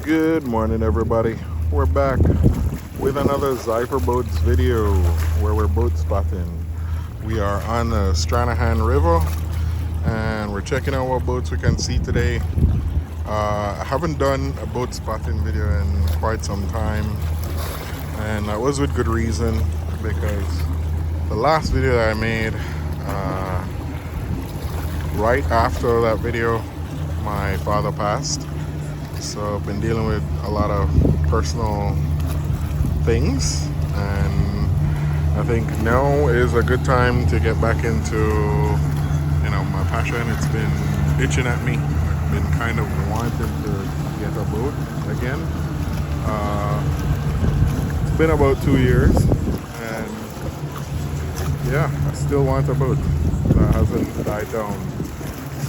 Good morning, everybody. We're back with another Zyper Boats video where we're boat spotting. We are on the Stranahan River and we're checking out what boats we can see today. I haven't done a boat spotting video in quite some time, and that was with good reason because the last video that I made, right after that video, my father passed. So I've been dealing with a lot of personal things, and I think now is a good time to get back into, my passion. It's been itching at me. I've been kind of wanting to get a boat again. It's been about 2 years, and yeah, I still want a boat. That hasn't died down.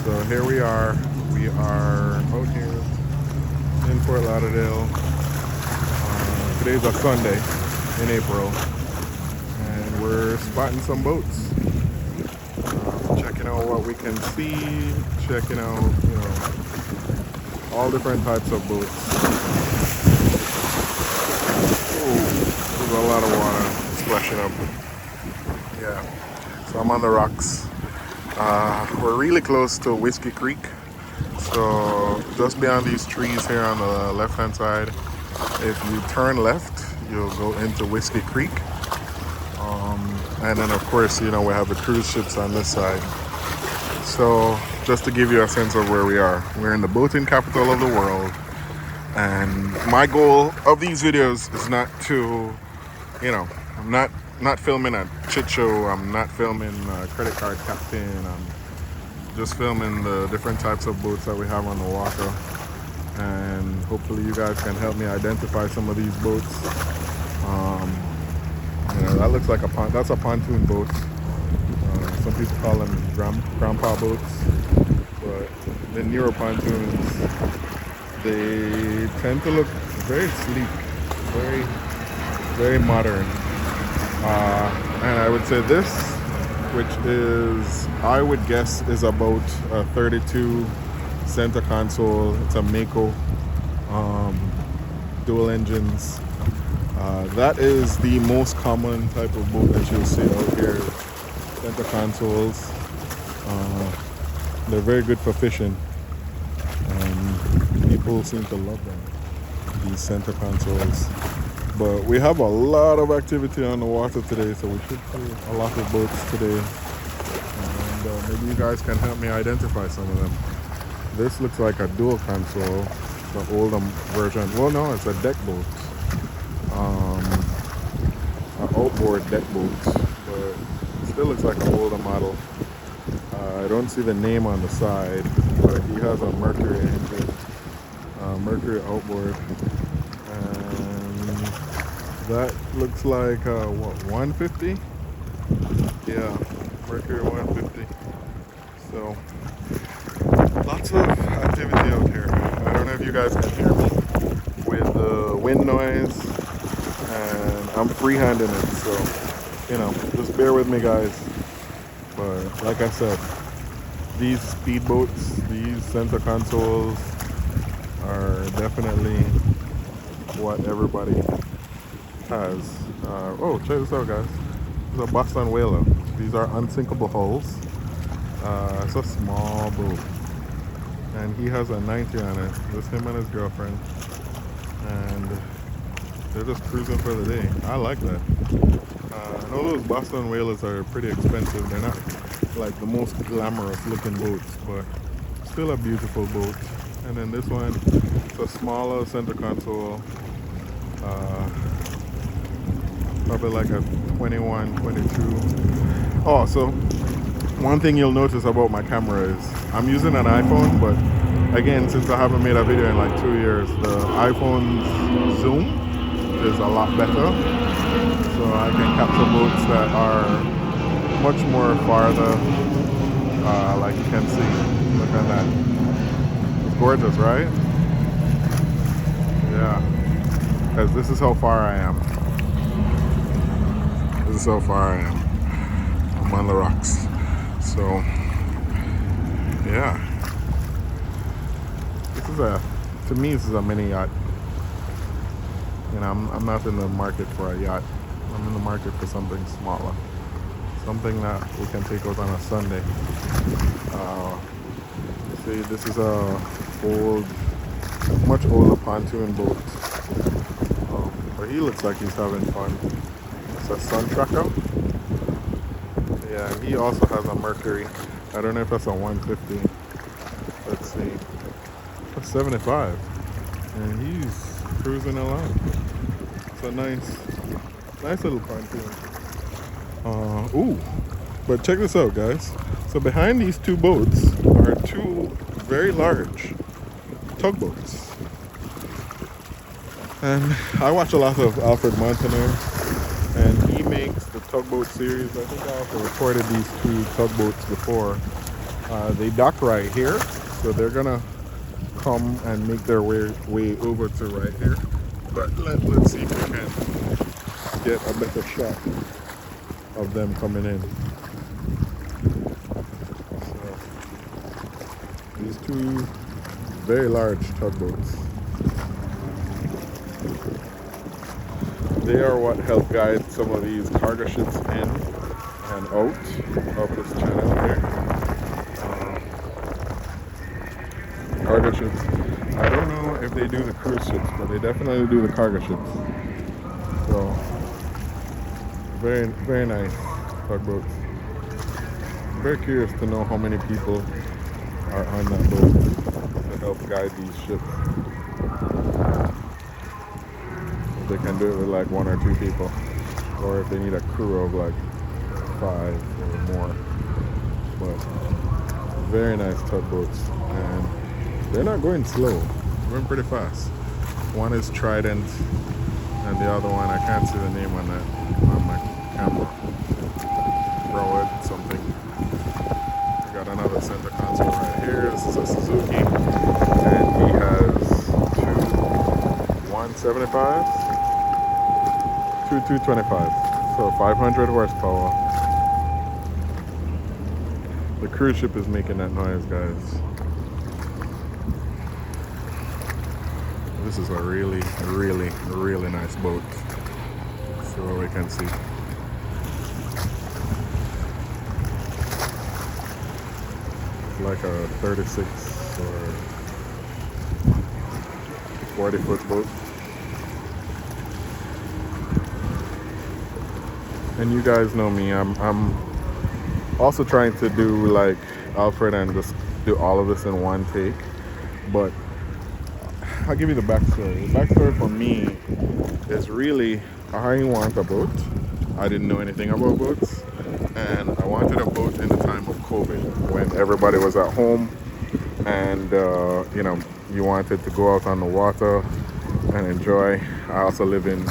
So here we are. We are out here in Fort Lauderdale. Today's a Sunday in April, and we're spotting some boats. Checking out what we can see, checking out, all different types of boats. Oh, there's a lot of water splashing up. Yeah, so I'm on the rocks. We're really close to Whiskey Creek. So just beyond these trees here on the left hand side, if you turn left, you'll go into Whiskey Creek. And then of course, we have the cruise ships on this side. So just to give you a sense of where we are, we're in the boating capital of the world. And my goal of these videos is not to, I'm not filming a chit show. I'm not filming a credit card captain. I'm just filming the different types of boats that we have on the water, and hopefully you guys can help me identify some of these boats. That looks like that's a pontoon boat. Some people call them grandpa boats, but the newer pontoons, they tend to look very sleek, very, very modern. And I would say this, which is, I would guess, is about a 32 center console. It's a Mako, dual engines. That is the most common type of boat that you'll see out here. Center consoles. They're very good for fishing, and people seem to love them, these center consoles. But we have a lot of activity on the water today, so we should see a lot of boats today. And maybe you guys can help me identify some of them. This looks like a dual console. It's an older version. Well, no, it's a deck boat. An outboard deck boat, but it still looks like an older model. I don't see the name on the side, but he has a Mercury engine, Mercury outboard. That looks like, 150? Yeah, Mercury 150. So, lots of activity out here. I don't know if you guys can hear me with the wind noise, and I'm freehanding it, so, just bear with me, guys. But, like I said, these speedboats, these center consoles are definitely what everybody has. Check this out, guys. This is a Boston Whaler. These are unsinkable hulls. It's a small boat, and he has a 90 on it. Just him and his girlfriend, and they're just cruising for the day. I like that. I know those Boston Whalers are pretty expensive. They're not like the most glamorous looking boats, but still a beautiful boat. And then this one, it's a smaller center console. Probably like a 21, 22. Oh, so one thing you'll notice about my camera is I'm using an iPhone, but again, since I haven't made a video in like 2 years, the iPhone's zoom is a lot better. So I can capture boats that are much more farther, like you can see. Look at that. It's gorgeous, right? Yeah. Because this is how far I am. This is how far I am. I'm on the rocks. So, yeah. This is a to me, this is a mini yacht. You know, I'm not in the market for a yacht. I'm in the market for something smaller, something that we can take out on a Sunday. Uh, See, this is a old, much older pontoon boat. But he looks like he's having fun. It's a Sun Tracker. Yeah, and he also has a Mercury. I don't know if that's a 150. Let's see. That's 75. And he's cruising along. It's a nice little pontoon. Ooh, but check this out, guys. So behind these two boats are two very large tugboats. And I watch a lot of Alfred Montaner, and he makes the tugboat series. I think I also recorded these two tugboats before. They dock right here, so they're gonna come and make their way over to right here. But let's see if we can get a better shot of them coming in. So, these two very large tugboats. They are what help guide some of these cargo ships in and out of this channel here. Cargo ships. I don't know if they do the cruise ships, but they definitely do the cargo ships. So, very, very nice tugboats. I'm very curious to know how many people are on that boat to help guide these ships. If they can do it with like 1 or 2 people, or if they need a crew of like 5 or more. But very nice tugboats, and they're not going slow. They're going pretty fast. One is Trident, and the other one, I can't see the name on that on my camera. Broward something. We got another center console right here. This is a Suzuki, and he has two 175s, two 225s, so 500 horsepower. The cruise ship is making that noise, guys. This is a really, really, really nice boat. So we can see. It's like a 36 or 40-foot boat. And you guys know me, I'm also trying to do like Alfred and just do all of this in one take. But I'll give you the backstory. The backstory for me is really, I want a boat. I didn't know anything about boats, and I wanted a boat in the time of COVID when everybody was at home, and you know, you wanted to go out on the water and enjoy. I also live in,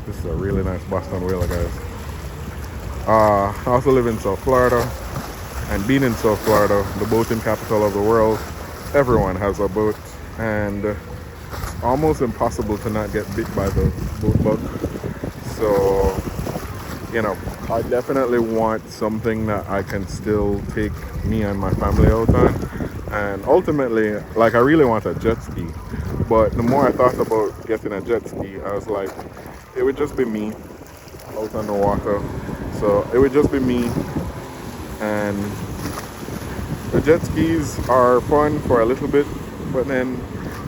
this is a really nice Boston Whaler, guys. I also live in South Florida, and being in South Florida, the boating capital of the world, everyone has a boat, and it's almost impossible to not get bit by the boat bug. So, you know, I definitely want something that I can still take me and my family out on. And ultimately, like, I really want a jet ski. But the more I thought about getting a jet ski, I was like, it would just be me out on the water. So it would just be me, and the jet skis are fun for a little bit, but then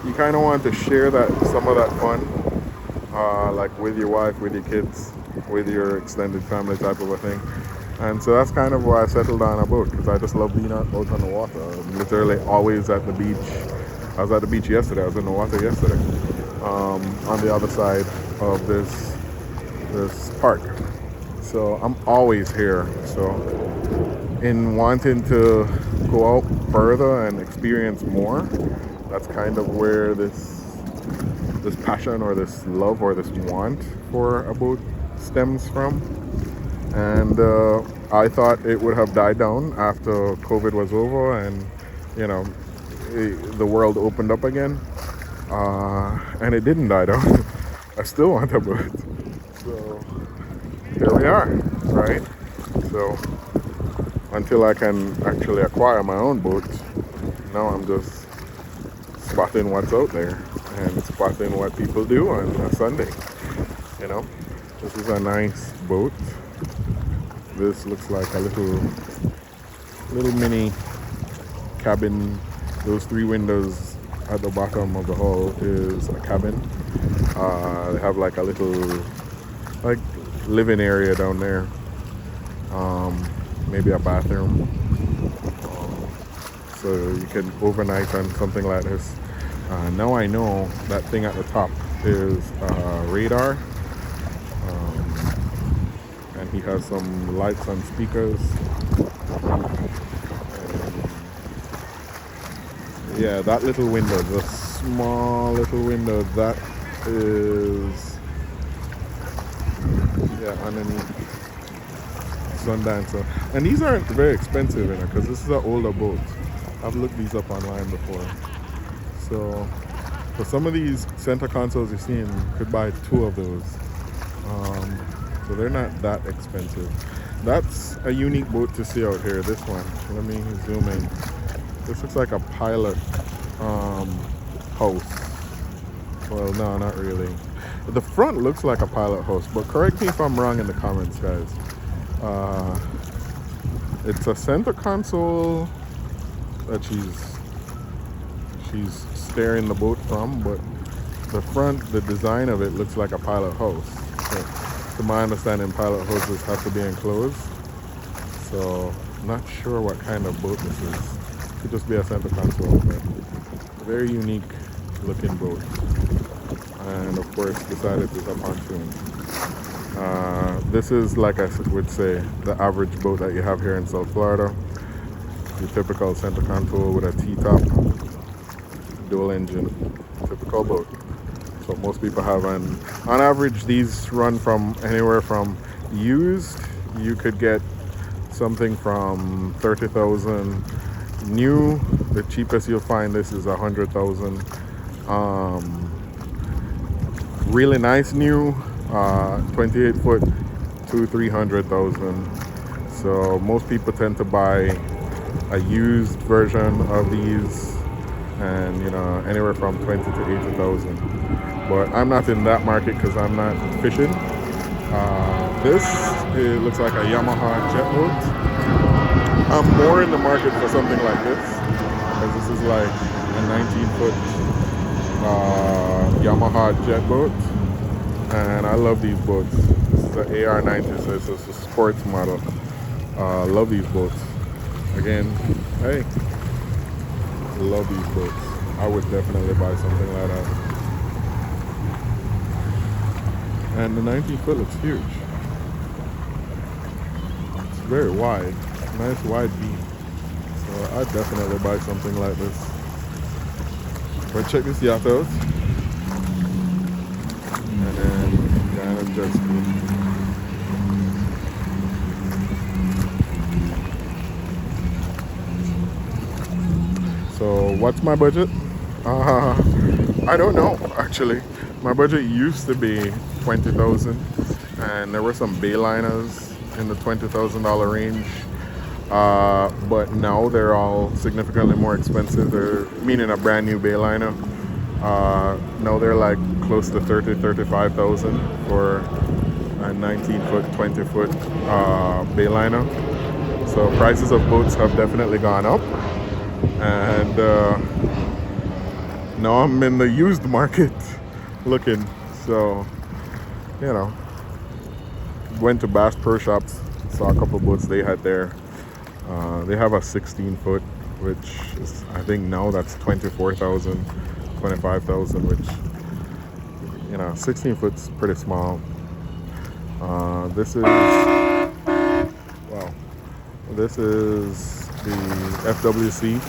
you kind of want to share that, some of that fun, like with your wife, with your kids, with your extended family type of a thing. And so that's kind of why I settled on a boat, because I just love being out on the water. I'm literally always at the beach. I was at the beach yesterday. I was in the water yesterday, on the other side of this park. So I'm always here. So in wanting to go out further and experience more, that's kind of where this passion or this love or this want for a boat stems from. And I thought it would have died down after COVID was over and, you know, the world opened up again. And it didn't die down. I still want a boat. So here we are, right? So until I can actually acquire my own boat, now I'm just spotting what's out there and spotting what people do on a Sunday. You know, this is a nice boat. This looks like a little mini cabin. Those 3 windows at the bottom of the hull is a cabin. They have like a little like living area down there. Maybe a bathroom. So you can overnight on something like this. Now I know that thing at the top is radar. And he has some lights and speakers. Yeah, that little window, the small little window, that is, yeah, underneath Sundancer. And these aren't very expensive in it because this is an older boat. I've looked these up online before. So for some of these center consoles you're seeing, you could buy 2 of those. So they're not that expensive. That's a unique boat to see out here, this one. Let me zoom in. This looks like a pilot house. Well, no, not really. The front looks like a pilot house, but correct me if I'm wrong in the comments, guys. It's a center console that she's steering the boat from, but the front, the design of it looks like a pilot house. So, to my understanding, pilot houses have to be enclosed. So, not sure what kind of boat this is. Could just be a center console, but very unique looking boat. And of course, decided to a pontoon. This is, like I would say, the average boat that you have here in South Florida. Your typical center console with a T-top, dual engine, typical boat. So most people have, and on average these run from anywhere from used, you could get something from 30,000. New, the cheapest you'll find this is 100,000. Really nice new, 28 foot to 300,000. So most people tend to buy a used version of these, and you know, anywhere from 20 to 80,000. But I'm not in that market because I'm not fishing. This, it looks like a Yamaha jet boat. I'm more in the market for something like this because this is like a 19-foot Yamaha jet boat, and I love these boats. This is an AR90, so it's a sports model. Love these boats. Again, hey, love these boats. I would definitely buy something like that. And the 19-foot looks huge. It's very wide. Nice wide beam. So I'd definitely buy something like this. But check this yacht out. And then kind of jet ski. So what's my budget? I don't know actually. My budget used to be 20,000, and there were some Bayliners in the $20,000 range. But now they're all significantly more expensive. They're meaning a brand new Bayliner. Now they're like close to 35,000 for a 19-foot, 20-foot Bayliner. So prices of boats have definitely gone up, and now I'm in the used market looking. So, you know, went to Bass Pro Shops, saw a couple boats they had there. They have a 16-foot, which is, I think now that's 24,000, 25,000, which, you know, 16 foot's pretty small. This is, wow, this is the FWC,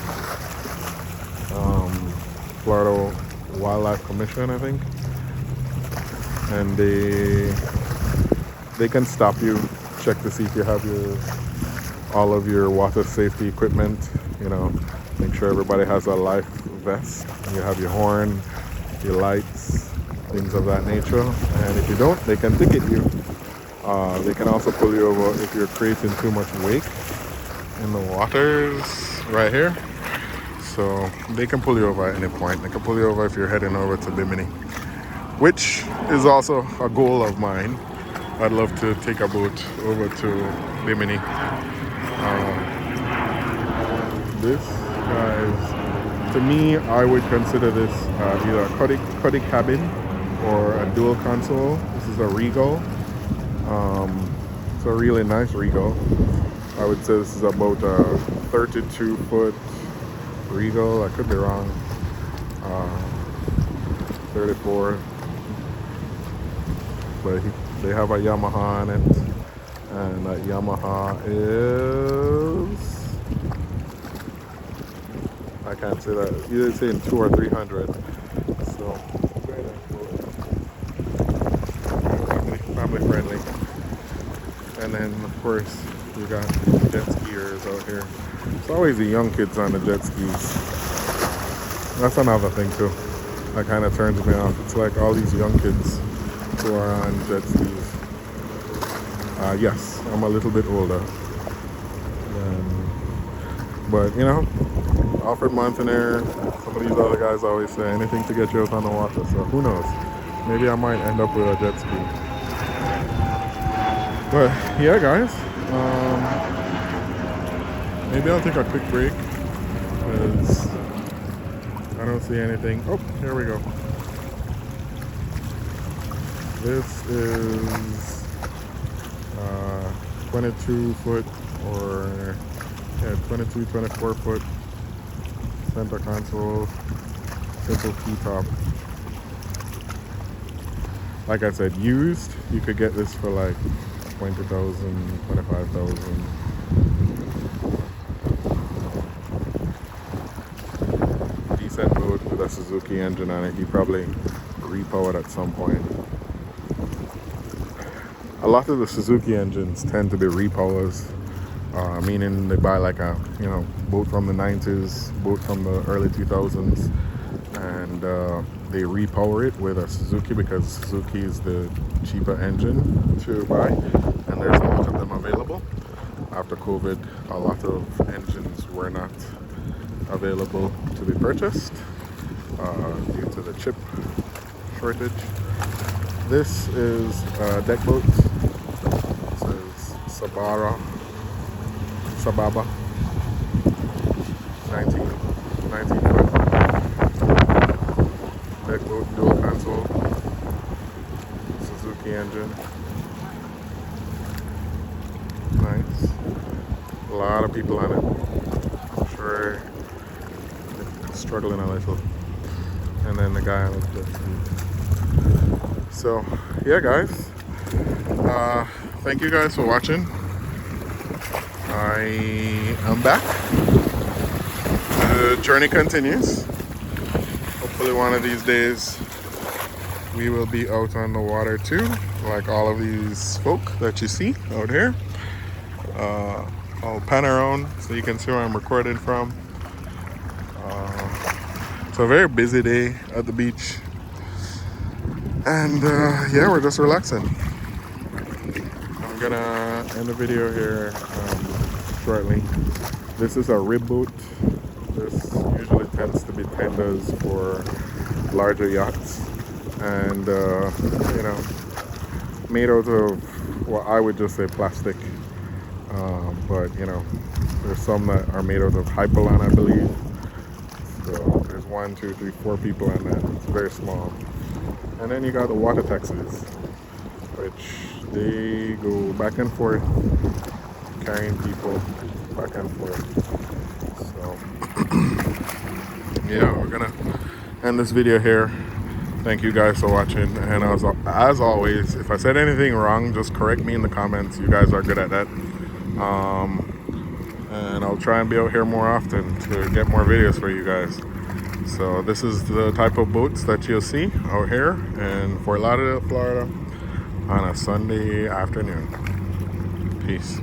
Florida Wildlife Commission, I think, and they can stop you, check to see if you have all of your water safety equipment, you know, make sure everybody has a life vest, you have your horn, your lights, things of that nature. And if you don't, they can ticket you. They can also pull you over if you're creating too much wake in the waters right here. so they can pull you over at any point. They can pull you over if you're heading over to Bimini, which is also a goal of mine. I'd love to take a boat over to Bimini. This, guys, to me, I would consider this either a cuddy cabin or a dual console. This is a Regal. It's a really nice Regal. I would say this is about a 32-foot Regal. I could be wrong. 34. But they have a Yamaha on it, and that Yamaha is, I can't say that, either saying 200 or 300. So family friendly. And then of course you got jet skiers out here. It's always the young kids on the jet skis. That's another thing too that kind of turns me off. It's like all these young kids who are on jet skis. Yes, I'm a little bit older. But you know, Alfred Montaner, some of these other guys always say anything to get you out on the water. So who knows? Maybe I might end up with a jet ski. But yeah, guys, maybe I'll take a quick break because I don't see anything. Oh, here we go. This is 22 foot or 22, 24 foot center console, simple T-top. Like I said, used, you could get this for like 20,000, 25,000. Decent boat with a Suzuki engine on it. You probably repowered at some point. A lot of the Suzuki engines tend to be repowers, meaning they buy like a boat from the 90s, boat from the early 2000s, and they repower it with a Suzuki because Suzuki is the cheaper engine to buy, and there's a lot of them available. After COVID, a lot of engines were not available to be purchased due to the chip shortage. This is a deck boat. This is Sababa 19 foot deck boat, dual console, Suzuki engine. Nice. A lot of people on it. I'm sure they're struggling a little. And then the guy on the jet ski. So yeah, guys, thank you guys for watching. I am back. The journey continues. Hopefully one of these days we will be out on the water too, like all of these folk that you see out here. I'll pan around so you can see where I'm recording from. It's a very busy day at the beach. And yeah, we're just relaxing. I'm gonna end the video here shortly. This is a rib boat. This usually tends to be tenders for larger yachts, and made out of what I would just say plastic. But there's some that are made out of Hypalon, I believe. So there's 1, 2, 3, 4 people in that. It's very small. And then you got the water taxis, which they go back and forth, carrying people back and forth. So yeah, we're gonna end this video here. Thank you guys for watching, and as always, if I said anything wrong, just correct me in the comments. You guys are good at that. And I'll try and be out here more often to get more videos for you guys. So this is the type of boats that you'll see out here in Fort Lauderdale, Florida on a Sunday afternoon. Peace.